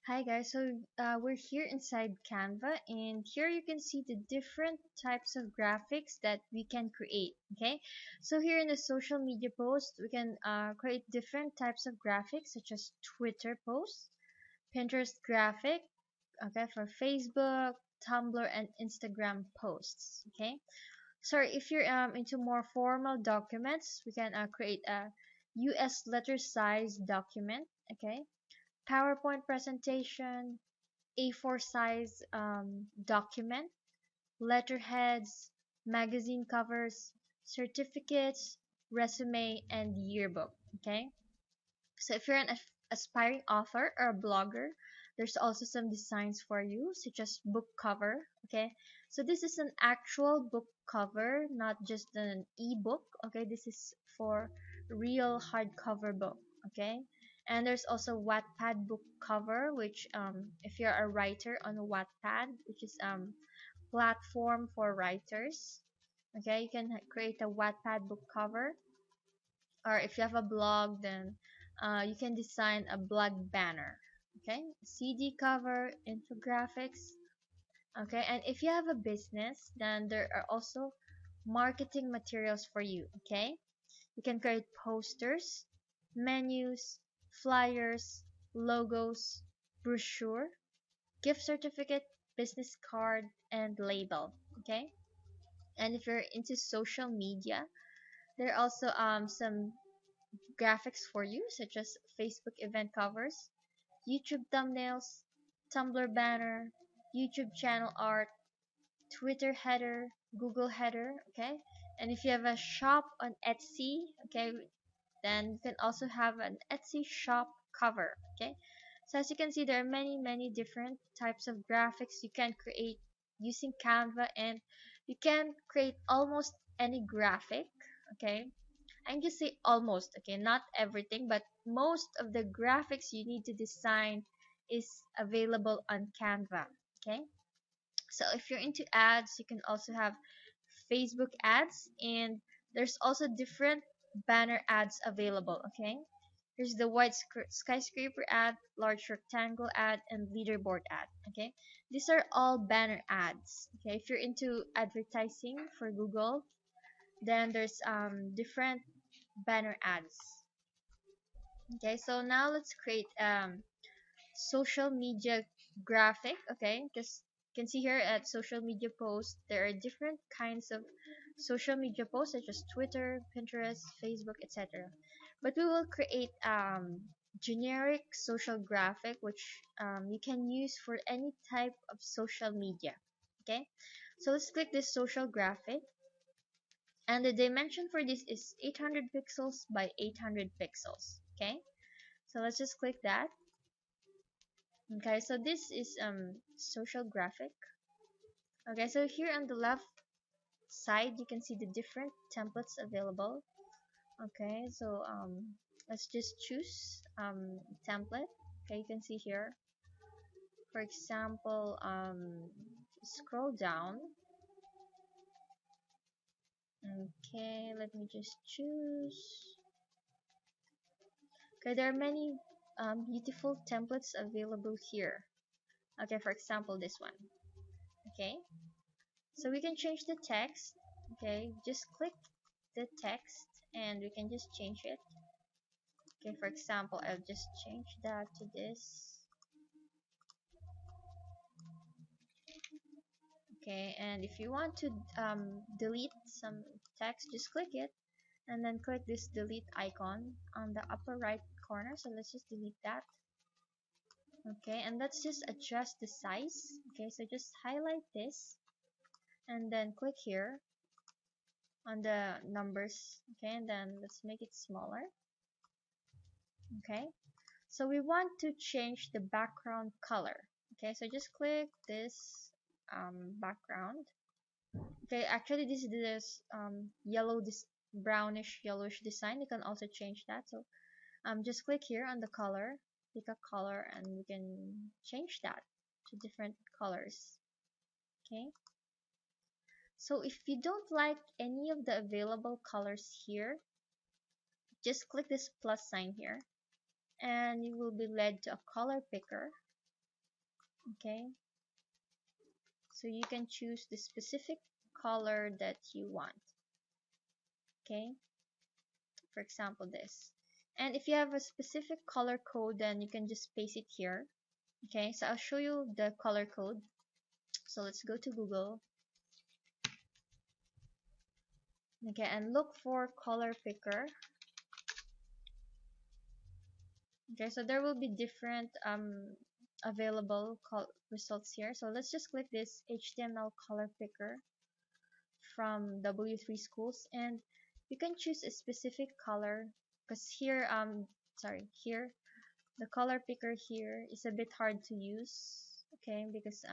Hi guys, so we're here inside Canva, and here you can see the different types of graphics that we can create. Okay, so here in the social media post, we can create different types of graphics such as Twitter posts, Pinterest graphic, okay, for Facebook, Tumblr, and Instagram posts. Okay, so if you're into more formal documents, we can create a US letter size document. Okay, PowerPoint presentation, A4 size document, letterheads, magazine covers, certificates, resume, and yearbook. Okay, so if you're an aspiring author or a blogger, there's also some designs for you, such as book cover. Okay, so this is an actual book cover, not just an ebook. Okay, this is for real hardcover book. Okay, and there's also Wattpad book cover, which if you're a writer on Wattpad, which is platform for writers. Okay, you can create a Wattpad book cover, or if you have a blog, then you can design a blog banner. Okay, CD cover, infographics. Okay, and if you have a business, then there are also marketing materials for you. Okay, you can create posters, menus, flyers, logos, brochure, gift certificate, business card, and label. Okay, and if you're into social media, there are also some graphics for you, such as Facebook event covers, YouTube thumbnails, Tumblr banner, YouTube channel art, Twitter header, Google header. Okay, and if you have a shop on Etsy, okay, then you can also have an Etsy shop cover. Okay, so as you can see, there are many different types of graphics you can create using Canva, and you can create almost any graphic. Okay, I can just say almost. Okay, not everything, but most of the graphics you need to design is available on Canva. Okay, so if you're into ads, you can also have Facebook ads, and there's also different banner ads available. Okay, there's the white skyscraper ad, large rectangle ad, and leaderboard ad. Okay, these are all banner ads. Okay, if you're into advertising for Google, then there's different banner ads. Okay, so now let's create social media graphic. Okay, because you can see here at social media posts, there are different kinds of social media posts such as Twitter, Pinterest, Facebook, etc. But we will create generic social graphic, which you can use for any type of social media. Okay, so let's click this social graphic, and the dimension for this is 800 pixels by 800 pixels. Okay, so let's just click that. Okay, so this is social graphic. Okay, so here on the left side you can see the different templates available. Okay, so let's just choose template. Okay, you can see here, for example, scroll down. Okay, let me just choose. Okay, there are many beautiful templates available here. Okay, for example, this one. Okay, so we can change the text. Okay, just click the text and we can just change it. Okay, for example, I'll just change that to this. Okay, and if you want to delete some text, just click it and then click this delete icon on the upper right corner. So let's just delete that. Okay, and let's just adjust the size. Okay, so just highlight this and then click here on the numbers. Okay, and then let's make it smaller. Okay, so we want to change the background color. Okay, so just click this background. Okay, actually this is this yellow, this brownish yellowish design. You can also change that. So just click here on the color, pick a color, and we can change that to different colors. Okay, so if you don't like any of the available colors here, just click this plus sign here and you will be led to a color picker. Okay, so you can choose the specific color that you want. Okay, for example this. And if you have a specific color code, then you can just paste it here. Okay, so I'll show you the color code. So let's go to Google. Okay, and look for color picker. Okay, so there will be different available results here. So let's just click this HTML color picker from W3 Schools, and you can choose a specific color, because here here the color picker here is a bit hard to use. Okay, because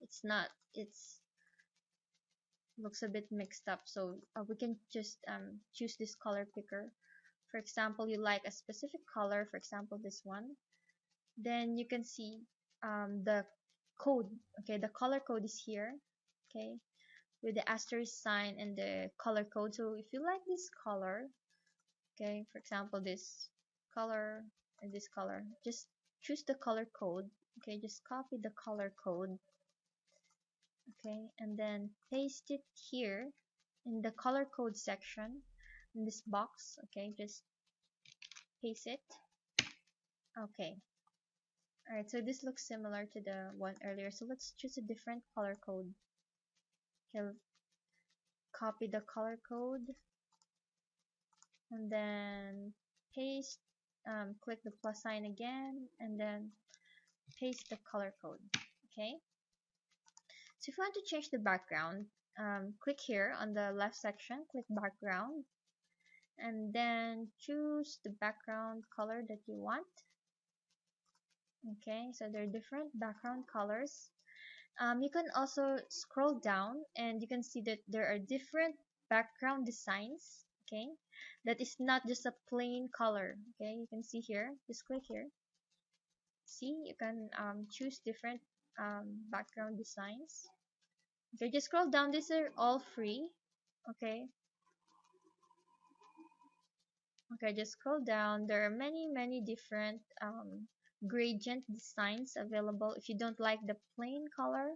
it's not it's looks a bit mixed up, so we can just choose this color picker. For example, you like a specific color, for example this one, then you can see the code. Okay, the color code is here. Okay, with the asterisk sign and the color code. So if you like this color, okay, for example this color and this color, just choose the color code. Okay, just copy the color code. Okay, and then paste it here in the color code section in this box. Okay, just paste it. Okay, alright, so this looks similar to the one earlier, so let's choose a different color code. Okay, copy the color code and then paste, click the plus sign again and then paste the color code. Okay, so if you want to change the background, click here on the left section, click background, and then choose the background color that you want. Okay, so there are different background colors. You can also scroll down and you can see that there are different background designs. Okay, that is not just a plain color. Okay, you can see here, just click here. See, you can choose different background designs. Okay, just scroll down. These are all free. Okay, okay, just scroll down. There are many different gradient designs available. If you don't like the plain color,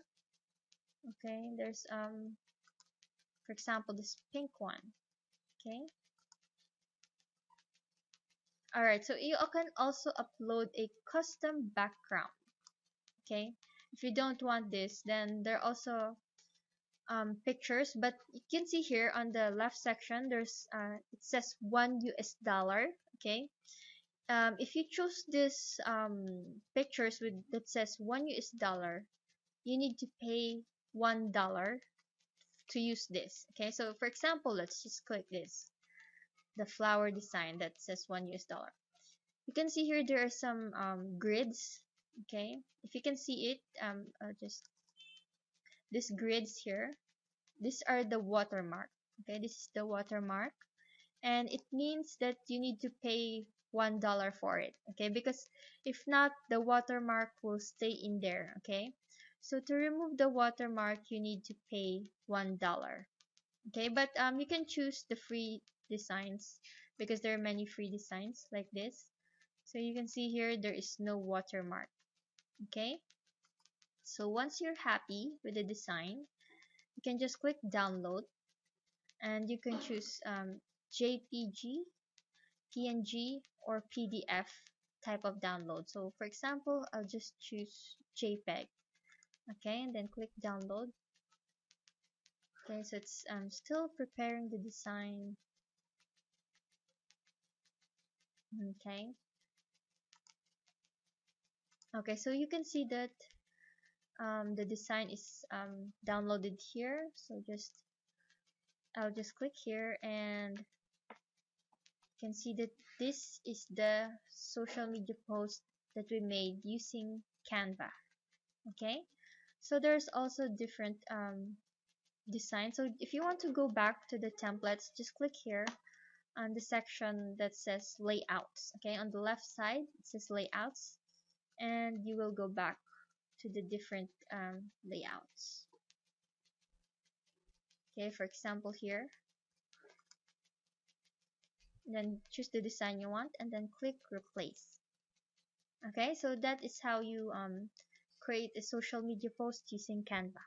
okay, there's for example this pink one. Okay, alright, so you can also upload a custom background. Okay, if you don't want this, then there are also pictures, but you can see here on the left section there's it says $1. Okay, if you choose this pictures with that says $1, you need to pay $1 to use this. Okay, so for example, let's just click this, the flower design that says $1. You can see here there are some grids. Okay, if you can see it, just these grids here, these are the watermark. Okay, this is the watermark, and it means that you need to pay $1 for it. Okay, because if not, the watermark will stay in there. Okay, so to remove the watermark you need to pay $1. Okay, but you can choose the free designs because there are many free designs like this. So you can see here there is no watermark. Okay, so once you're happy with the design, you can just click download and you can choose JPG, PNG, or PDF type of download. So for example, I'll just choose JPEG. Okay, and then click download. Okay, so it's still preparing the design. Okay, okay, so you can see that the design is downloaded here. So I'll just click here and you can see that this is the social media post that we made using Canva. Okay, so there's also different design. So if you want to go back to the templates, just click here on the section that says layouts. Okay, on the left side it says layouts, and you will go back to the different layouts. Okay, for example here, then choose the design you want and then click replace. Okay, so that is how you create a social media post using Canva.